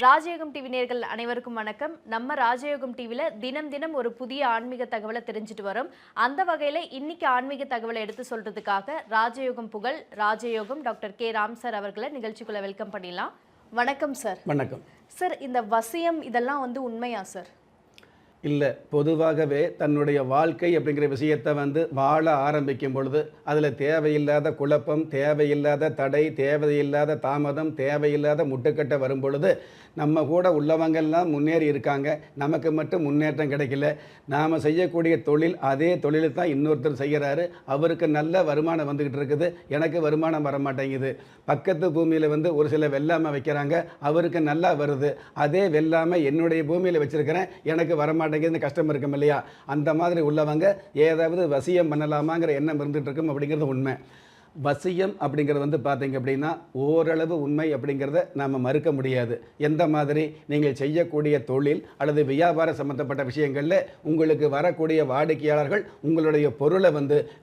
ராஜயோகம் டிவி நேயர்கள் அனைவருக்கும் வணக்கம். நம்ம ராஜயோகம் டிவில தினம் தினம் ஒரு புதிய ஆன்மீக தகவலை தெரிஞ்சுட்டு வரோம். அந்த வகையில இன்னைக்கு ஆன்மீக தகவலை எடுத்து சொல்றதுக்காக ராஜயோகம் புகழ் ராஜயோகம் டாக்டர் கே ராம் சார் அவர்களை நிகழ்ச்சிக்குள்ள வெல்கம் பண்ணிடலாம். வணக்கம் சார். வணக்கம் சார். இந்த வசியம் இதெல்லாம் உண்மையா சார்? இல்லை, பொதுவாகவே தன்னுடைய வாழ்க்கை அப்படிங்கிற விஷயத்தை வாழ ஆரம்பிக்கும் பொழுது அதில் தேவையில்லாத குழப்பம், தேவையில்லாத தடை, தேவையில்லாத தாமதம், தேவையில்லாத முட்டுக்கட்டை வரும் பொழுது நம்ம கூட உள்ளவங்கெல்லாம் முன்னேறி இருக்காங்க, நமக்கு மட்டும் முன்னேற்றம் கிடைக்கல. நாம் செய்யக்கூடிய தொழில் அதே தொழில் தான் இன்னொருத்தர் செய்கிறாரு, அவருக்கு நல்ல வருமானம் வந்துக்கிட்டு இருக்குது, எனக்கு வருமானம் வர மாட்டேங்குது. பக்கத்து பூமியில் ஒரு சில வெள்ளாமை வைக்கிறாங்க, அவருக்கு நல்லா வருது, அதே வெள்ளாமை என்னுடைய பூமியில் வச்சுருக்கிறேன், எனக்கு வரமாட்டேங்குதுன்னு கஷ்டம் இருக்கும் இல்லையா? அந்த மாதிரி உள்ளவங்க ஏதாவது வசியம் பண்ணலாமாங்கிற எண்ணம் இருந்துகிட்டு இருக்கும் அப்படிங்கிறது உண்மை. வசியம் அப்படிங்கிறது பார்த்தீங்க அப்படின்னா ஓரளவு உண்மை அப்படிங்கிறத நாம் மறுக்க முடியாது. எந்த மாதிரி நீங்கள் செய்யக்கூடிய தொழில் அல்லது வியாபார சம்மந்தப்பட்ட விஷயங்களில் உங்களுக்கு வரக்கூடிய வாடிக்கையாளர்கள் உங்களுடைய பொருளை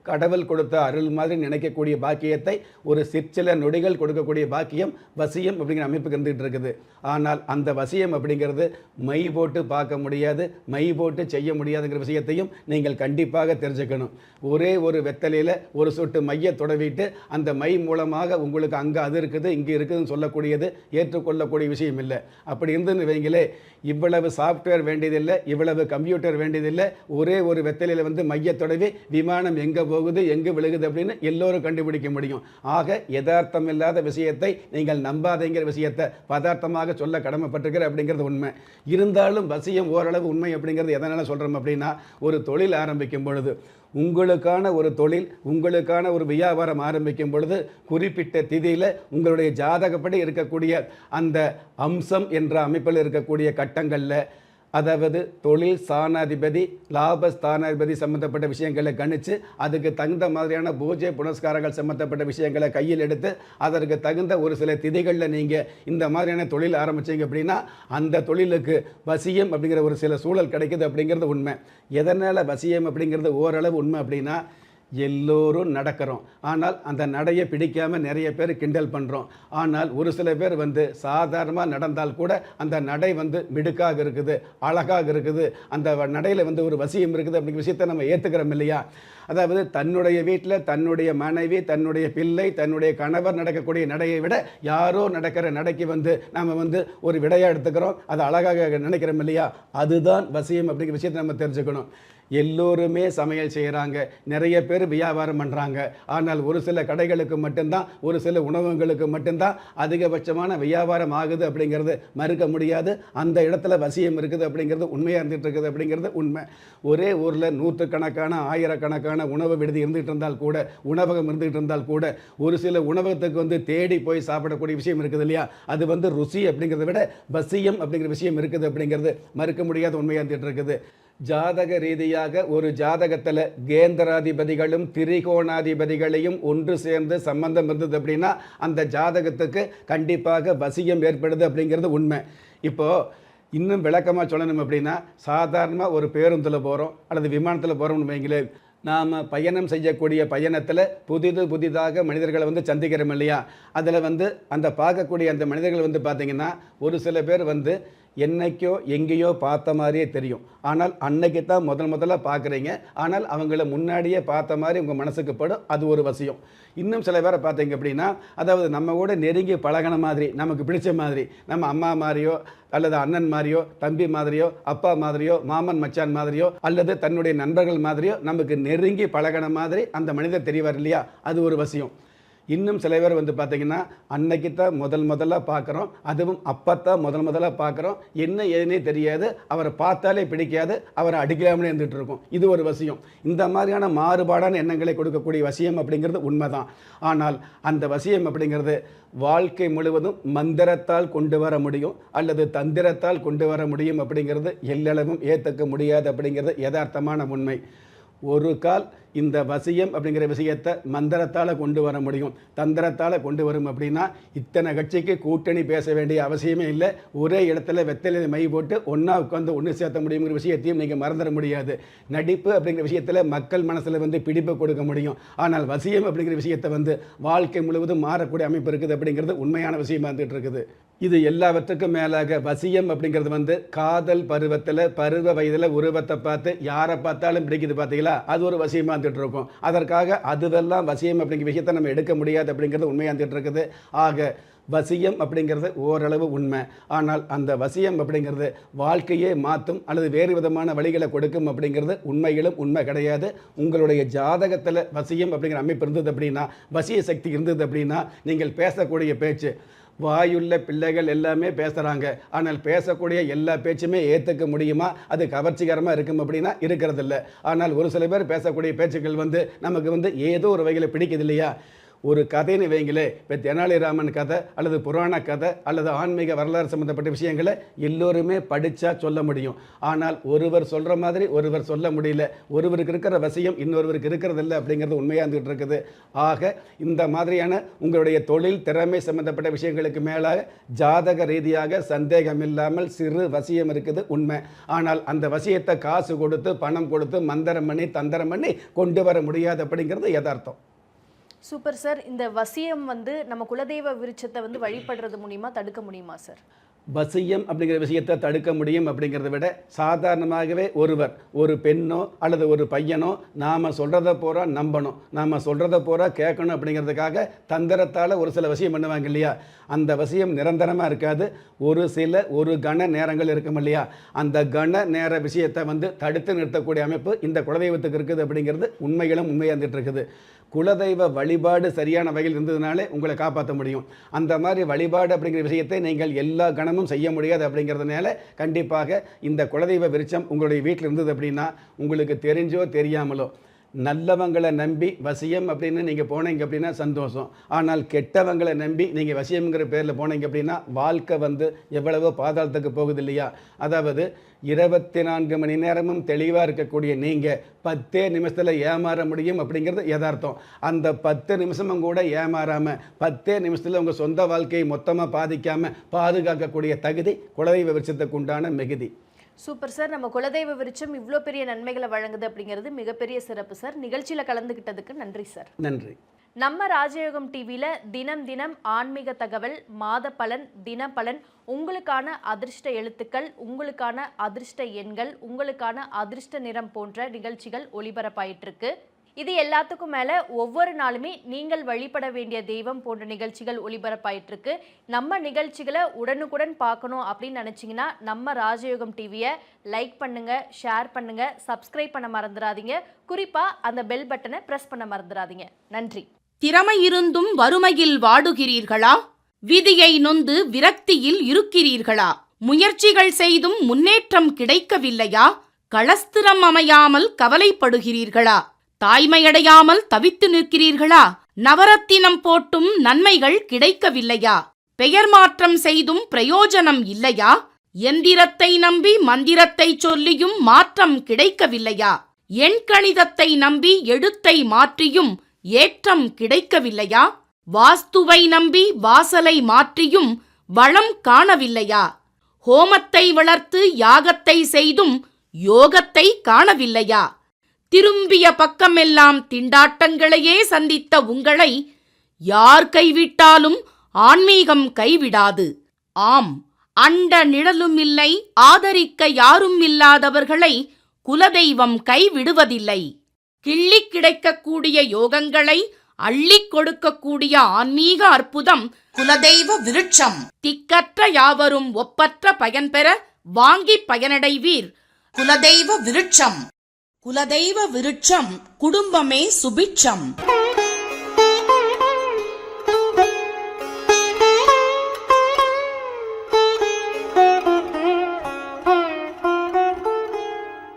கடவுள் கொடுத்த அருள் மாதிரி நினைக்கக்கூடிய பாக்கியத்தை ஒரு சிற்சில நொடிகள் கொடுக்கக்கூடிய பாக்கியம் வசியம் அப்படிங்கிற அமைப்புக்கு இருந்துகிட்டு இருக்குது. ஆனால் அந்த வசியம் அப்படிங்கிறது மை போட்டு பார்க்க முடியாது, மை போட்டு செய்ய முடியாதுங்கிற விஷயத்தையும் நீங்கள் கண்டிப்பாக தெரிஞ்சுக்கணும். ஒரே ஒரு வெத்தலையில் ஒரு சொட்டு மைய தொடவிட்டு அந்த மை மூலமாக உங்களுக்கு அங்கே அது இருக்குது இங்கே இருக்குதுன்னு சொல்லக்கூடியது ஏற்றுக்கொள்ளக்கூடிய விஷயம் இல்லை. அப்படி இருந்துன்னு வைங்களே, இவ்வளவு சாஃப்ட்வேர் வேண்டியதில்லை, இவ்வளவு கம்ப்யூட்டர் வேண்டியதில்லை, ஒரே ஒரு வெத்தலையில் மைய தொடவி விமானம் எங்கே போகுது எங்கே விழுகுது அப்படின்னு எல்லோரும் கண்டுபிடிக்க முடியும். ஆக யதார்த்தம் இல்லாத விஷயத்தை நீங்கள் நம்பாதேங்கிற விஷயத்தை பதார்த்தமாக சொல்ல கடமைப்பட்டிருக்கிற அப்படிங்கிறது உண்மை. இருந்தாலும் வசியம் ஓரளவு உண்மை அப்படிங்கிறது எதனால் சொல்கிறோம் அப்படின்னா, ஒரு தொழில் ஆரம்பிக்கும் பொழுது உங்களுக்கான ஒரு தொழில், உங்களுக்கான ஒரு வியாபாரம் ஆரம்பிக்கும் பொழுது குறிப்பிட்ட திதியில் உங்களுடைய ஜாதகப்படி இருக்கக்கூடிய அந்த அம்சம் என்ற அமைப்பில் இருக்கக்கூடிய கட்டங்களில், அதாவது தொழில் ஸ்தானாதிபதி லாபஸ்தானாதிபதி சம்மந்தப்பட்ட விஷயங்களை கணித்து அதுக்கு தகுந்த மாதிரியான பூஜை புனஸ்காரங்கள் சம்மந்தப்பட்ட விஷயங்களை கையில் எடுத்து அதற்கு தகுந்த ஒரு சில திதிகளில் நீங்கள் இந்த மாதிரியான தொழில் ஆரம்பிச்சிங்க அப்படின்னா அந்த தொழிலுக்கு வசியம் அப்படிங்கிற ஒரு சில சூழல் கிடைக்குது அப்படிங்கிறது உண்மை. எதனால் வசியம் அப்படிங்கிறது ஓரளவு உண்மை அப்படின்னா, எல்லோரும் நடக்கிறோம், ஆனால் அந்த நடையை பிடிக்காமல் நிறைய பேர் கிண்டல் பண்ணுறோம். ஆனால் ஒரு சில பேர் சாதாரணமாக நடந்தால் கூட அந்த நடை மிடுக்காக இருக்குது, அழகாக இருக்குது, அந்த நடையில் ஒரு வசியம் இருக்குது அப்படிங்கிற விஷயத்தை நம்ம ஏற்றுக்கிறோம் இல்லையா? அதாவது தன்னுடைய வீட்டில் தன்னுடைய மனைவி, தன்னுடைய பிள்ளை, தன்னுடைய கணவர் நடக்கக்கூடிய நடையை விட யாரோ நடக்கிற நடைக்கு நாம் ஒரு விடையாக எடுத்துக்கிறோம், அது அழகாக நினைக்கிறோம் இல்லையா? அதுதான் வசியம் அப்படிங்கிற விஷயத்தை நம்ம தெரிஞ்சுக்கணும். எல்லோருமே சமையல் செய்கிறாங்க, நிறைய பேர் வியாபாரம் பண்ணுறாங்க, ஆனால் ஒரு சில கடைகளுக்கு மட்டும்தான், ஒரு சில உணவகங்களுக்கு மட்டும்தான் அதிகபட்சமான வியாபாரம் ஆகுது அப்படிங்கிறது மறுக்க முடியாது. அந்த இடத்துல வசியம் இருக்குது அப்படிங்கிறது உண்மையாக இருந்துகிட்டு இருக்குது அப்படிங்கிறது உண்மை. ஒரே ஊரில் நூற்றுக்கணக்கான ஆயிரக்கணக்கான உணவு விடுதி இருந்துகிட்டு இருந்தால் கூட, உணவகம் இருந்துகிட்டு இருந்தால் கூட, ஒரு சில உணவகத்துக்கு தேடி போய் சாப்பிடக்கூடிய விஷயம் இருக்குது இல்லையா? அது ருசி அப்படிங்கிறத விட வசியம் அப்படிங்கிற விஷயம் இருக்குது அப்படிங்கிறது மறுக்க முடியாத உண்மையாக இருந்துகிட்டு இருக்குது. ஜாதக ரீதியாக ஒரு ஜாதகத்தில் கேந்திராதிபதிகளும் திரிகோணாதிபதிகளையும் ஒன்று சேர்ந்து சம்பந்தம் இருந்தது அப்படின்னா அந்த ஜாதகத்துக்கு கண்டிப்பாக வசியம் ஏற்படுது அப்படிங்கிறது உண்மை. இப்போது இன்னும் விளக்கமாக சொல்லணும் அப்படின்னா, சாதாரணமாக ஒரு பேருந்தில் போகிறோம் அல்லது விமானத்தில் போகிறோம்னு வைங்களேன், நாம் பயணம் செய்யக்கூடிய பயணத்தில் புதிதாக மனிதர்களை சந்திக்கிறோம் இல்லையா? அதில் அந்த பார்க்கக்கூடிய அந்த மனிதர்கள் பார்த்திங்கன்னா ஒரு சில பேர் என்னைக்கோ எங்கேயோ பார்த்த மாதிரியே தெரியும், ஆனால் அன்னைக்கு தான் முதல்ல பார்க்குறீங்க, ஆனால் அவங்கள முன்னாடியே பார்த்த மாதிரி உங்கள் மனசுக்கு படும், அது ஒரு வசியம். இன்னும் சில பேரை பார்த்தீங்க அப்படின்னா, அதாவது நம்ம கூட நெருங்கி பழகின மாதிரி, நமக்கு பிடிச்ச மாதிரி, நம்ம அம்மா மாதிரியோ அல்லது அண்ணன் மாதிரியோ, தம்பி மாதிரியோ, அப்பா மாதிரியோ, மாமன் மச்சான் மாதிரியோ அல்லது தன்னுடைய நண்பர்கள் மாதிரியோ நமக்கு நெருங்கி பழகின மாதிரி அந்த மனிதர் தெரியவார் இல்லையா? அது ஒரு வசியம். இன்னும் சில பேர் பார்த்தீங்கன்னா அன்னைக்கு தான் முதல்ல பார்க்குறோம், அதுவும் அப்போத்தான் முதல்ல பார்க்குறோம், என்ன ஏதுன்னே தெரியாது, அவரை பார்த்தாலே பிடிக்காது, அவரை அடிக்கலாமலே இருந்துகிட்டு இருக்கும், இது ஒரு வசியம். இந்த மாதிரியான மாறுபாடான எண்ணங்களை கொடுக்கக்கூடிய வசியம் அப்படிங்கிறது உண்மைதான். ஆனால் அந்த வசியம் அப்படிங்கிறது வாழ்க்கை முழுவதும் மந்திரத்தால் கொண்டு வர முடியும் அல்லது தந்திரத்தால் கொண்டு வர முடியும் அப்படிங்கிறது எல்லளவும் ஏற்றுக்க முடியாது அப்படிங்கிறது யதார்த்தமான உண்மை. ஒரு கால் இந்த வசியம் அப்படிங்கிற விஷயத்தை மந்திரத்தால் கொண்டு வர முடியும், தந்திரத்தால் கொண்டு வரும் அப்படின்னா இத்தனை கட்சிக்கு கூட்டணி பேச வேண்டிய அவசியமே இல்லை. ஒரே இடத்துல வெத்தலையில் மை போட்டு ஒன்றா உட்காந்து ஒன்று சேர்த்த முடியுங்கிற விஷயத்தையும் நீங்கள் மறந்துட முடியாது. நடிப்பு அப்படிங்கிற விஷயத்தில் மக்கள் மனசில் பிடிப்பு கொடுக்க முடியும், ஆனால் வசியம் அப்படிங்கிற விஷயத்தை வாழ்க்கை முழுவதும் மாறக்கூடிய அமைப்பு இருக்குது அப்படிங்கிறது உண்மையான விஷயமா இருந்துகிட்டு இருக்குது. இது எல்லாவற்றுக்கும் மேலாக வசியம் அப்படிங்கிறது வந்து காதல் பருவத்தில் பருவ வயதில் உருவத்தை பார்த்து யாரை பார்த்தாலும் பிடிக்குது பார்த்தீங்களா, அது ஒரு வசியமாக இருந்துட்டு இருக்கும். அதற்காக அதுவெல்லாம் வசியம் அப்படிங்கிற விஷயத்தை நம்ம எடுக்க முடியாது அப்படிங்கிறது உண்மையாக இருந்துட்டு இருக்குது. ஆக வசியம் அப்படிங்கிறது ஓரளவு உண்மை. ஆனால் அந்த வசியம் அப்படிங்கிறது வாழ்க்கையே மாற்றும் அல்லது வேறு விதமான வழிகளை கொடுக்கும் அப்படிங்கிறது உண்மையிலும் உண்மை கிடையாது. உங்களுடைய ஜாதகத்தில் வசியம் அப்படிங்கிற அமைப்பு இருந்தது அப்படின்னா, வசிய சக்தி இருந்தது அப்படின்னா, நீங்கள் பேசக்கூடிய பேச்சு, வாயுள்ள பிள்ளைகள் எல்லாமே பேசுகிறாங்க, ஆனால் பேசக்கூடிய எல்லா பேச்சுமே ஏற்றுக்க முடியுமா, அது கவர்ச்சிகரமாக இருக்கும் அப்படின்னா இருக்கிறதில்ல. ஆனால் ஒரு சில பேர் பேசக்கூடிய பேச்சுக்கள் வந்து நமக்கு வந்து ஏதோ ஒரு வகையில் பிடிக்குது இல்லையா. ஒரு கதைன்னு வைங்களே, இப்போ தெனாலிராமன் கதை அல்லது புராண கதை அல்லது ஆன்மீக வரலாறு சம்மந்தப்பட்ட விஷயங்களை எல்லோருமே படித்தா சொல்ல முடியும். ஆனால் ஒருவர் சொல்கிற மாதிரி ஒருவர் சொல்ல முடியல. ஒருவருக்கு இருக்கிற வசியம் இன்னொருவருக்கு இருக்கிறதில்ல அப்படிங்கிறது உண்மையாக இருந்துகிட்டு இருக்குது. ஆக இந்த மாதிரியான உங்களுடைய தொழில் திறமை சம்மந்தப்பட்ட விஷயங்களுக்கு மேலாக ஜாதக ரீதியாக சந்தேகம் இல்லாமல் சிறு வசியம் இருக்குது உண்மை. ஆனால் அந்த வசியத்தை காசு கொடுத்து பணம் கொடுத்து மந்திரம் பண்ணி தந்திரம் பண்ணி கொண்டு வர முடியாது அப்படிங்கிறது யதார்த்தம். Super sir. இந்த வசியம் வந்து நம்ம குலதெய்வ விருட்சத்தை வந்து வழிபடுறது மூலியமா தடுக்க முடியுமா சார்? வசியம் அப்படிங்கிற விஷயத்தை தடுக்க முடியும் அப்படிங்கிறத விட சாதாரணமாகவே ஒருவர் ஒரு பெண்ணோ அல்லது ஒரு பையனோ நாம் சொல்கிறத பூரா நம்பணும், நாம் சொல்கிறத பூரா கேட்கணும் அப்படிங்கிறதுக்காக தந்திரத்தால் ஒரு சில விஷயம் பண்ணுவாங்க இல்லையா. அந்த விஷயம் நிரந்தரமாக இருக்காது. ஒரு கண நேரங்கள் இருக்கும் இல்லையா. அந்த கண நேர விஷயத்தை வந்து தடுத்து நிறுத்தக்கூடிய அமைப்பு இந்த குலதெய்வத்துக்கு இருக்குது அப்படிங்கிறது உண்மையிலும் உண்மையாக இருந்துட்டு இருக்குது. குலதெய்வ வழிபாடு சரியான வகையில் இருந்ததுனாலே உங்களை காப்பாற்ற முடியும். அந்த மாதிரி வழிபாடு அப்படிங்கிற விஷயத்தை நீங்கள் எல்லா கணமும் செய்ய முடியாது அப்படிங்கிறதுனால கண்டிப்பாக இந்த குலதெய்வ விருட்சம் உங்களுடைய வீட்டில் இருந்தது அப்படின்னா, உங்களுக்கு தெரிஞ்சோ தெரியாமலோ நல்லவங்களை நம்பி வசியம் அப்படின்னு நீங்கள் போனீங்க அப்படின்னா சந்தோஷம். ஆனால் கெட்டவங்களை நம்பி நீங்கள் வசியம்ங்கிற பேரில் போனீங்க அப்படின்னா வாழ்க்கை வந்து எவ்வளவோ பாதாளத்துக்கு போகுது இல்லையா. அதாவது 24 மணி நேரமும் தெளிவாக இருக்கக்கூடிய நீங்கள் 10 நிமிஷத்தில் ஏமாற முடியும் அப்படிங்கிறது யதார்த்தம். அந்த 10 நிமிஷமும் கூட ஏமாறாமல் 10 நிமிஷத்தில் உங்கள் சொந்த வாழ்க்கையை மொத்தமாக பாதிக்காமல் பாதுகாக்கக்கூடிய தகுதி குலதெய்வ விருட்சத்துக்கு உண்டான மிகுதி. Super sir. நம்ம குலதெய்வ விருட்சம் இவ்வளோ பெரிய நன்மைகளை வழங்குது அப்படிங்கிறது மிகப்பெரிய சிறப்பு சார். நிகழ்ச்சியில் கலந்துக்கிட்டதுக்கு நன்றி சார். நன்றி. நம்ம ராஜயோகம் டிவியில் தினம் தினம் ஆன்மீக தகவல், மாத பலன், தின பலன், உங்களுக்கான அதிர்ஷ்ட எழுத்துக்கள், உங்களுக்கான அதிர்ஷ்ட எண்கள், உங்களுக்கான அதிர்ஷ்ட நிறம் போன்ற நிகழ்ச்சிகள் ஒளிபரப்பாயிட்டு இருக்கு. இது எல்லாத்துக்கும் மேலே ஒவ்வொரு நாளுமே நீங்கள் வழிபட வேண்டிய தெய்வம் போன்ற நிகழ்ச்சிகள் ஒளிபரப்பாயிட்டு இருக்கு. நம்ம நிகழ்ச்சிகளை உடனுக்குடன் பார்க்கணும் அப்படின்னு நினச்சிங்கன்னா நம்ம ராஜயோகம் டிவியை லைக் பண்ணுங்க, ஷேர் பண்ணுங்க, சப்ஸ்கிரைப் பண்ண மறந்துடாதீங்க. குறிப்பாக அந்த பெல் பட்டனை ப்ரெஸ் பண்ண மறந்துடாதீங்க. நன்றி. திறமை இருந்தும் வறுமையில் வாடுகிறீர்களா? விதியை நொந்து விரக்தியில் இருக்கிறீர்களா? முயற்சிகள் செய்தும் முன்னேற்றம் கிடைக்கவில்லையா? களஸ்திரம் அமையாமல் கவலைப்படுகிறீர்களா? தாய்மையடையாமல் தவித்து நிற்கிறீர்களா? நவரத்தினம் போட்டும் நன்மைகள் கிடைக்கவில்லையா? பெயர் மாற்றம் செய்தும் பிரயோஜனம் இல்லையா? எந்திரத்தை நம்பி மந்திரத்தை சொல்லியும் மாற்றம் கிடைக்கவில்லையா? எண்கணிதத்தை நம்பி எழுத்தை மாற்றியும் ஏற்றம் கிடைக்கவில்லையா? வாஸ்துவை நம்பி வாசலை மாற்றியும் வளம் காணவில்லையா? ஹோமத்தை வளர்த்து யாகத்தை செய்தும் யோகத்தை காணவில்லையா? திரும்பிய பக்கமெல்லாம் திண்டாட்டங்களையே சந்தித்த உங்களை யார் கைவிட்டாலும் ஆன்மீகம் கைவிடாது. ஆம், அண்ட நிழலும் இல்லை, ஆதரிக்க யாரும் இல்லாதவர்களை குலதெய்வம் கைவிடுவதில்லை. கிள்ளிக் கிடைக்கக்கூடிய யோகங்களை அள்ளிக் கொடுக்கக்கூடிய ஆன்மீக அற்புதம் குலதெய்வ விருட்சம். திக்கற்ற யாவரும் ஒப்பற்ற பயன்பெற வாங்கி பயனடைவீர். குலதெய்வ விருட்சம். குலதெய்வ விருட்சம் குடும்பமே சுபிட்சம்.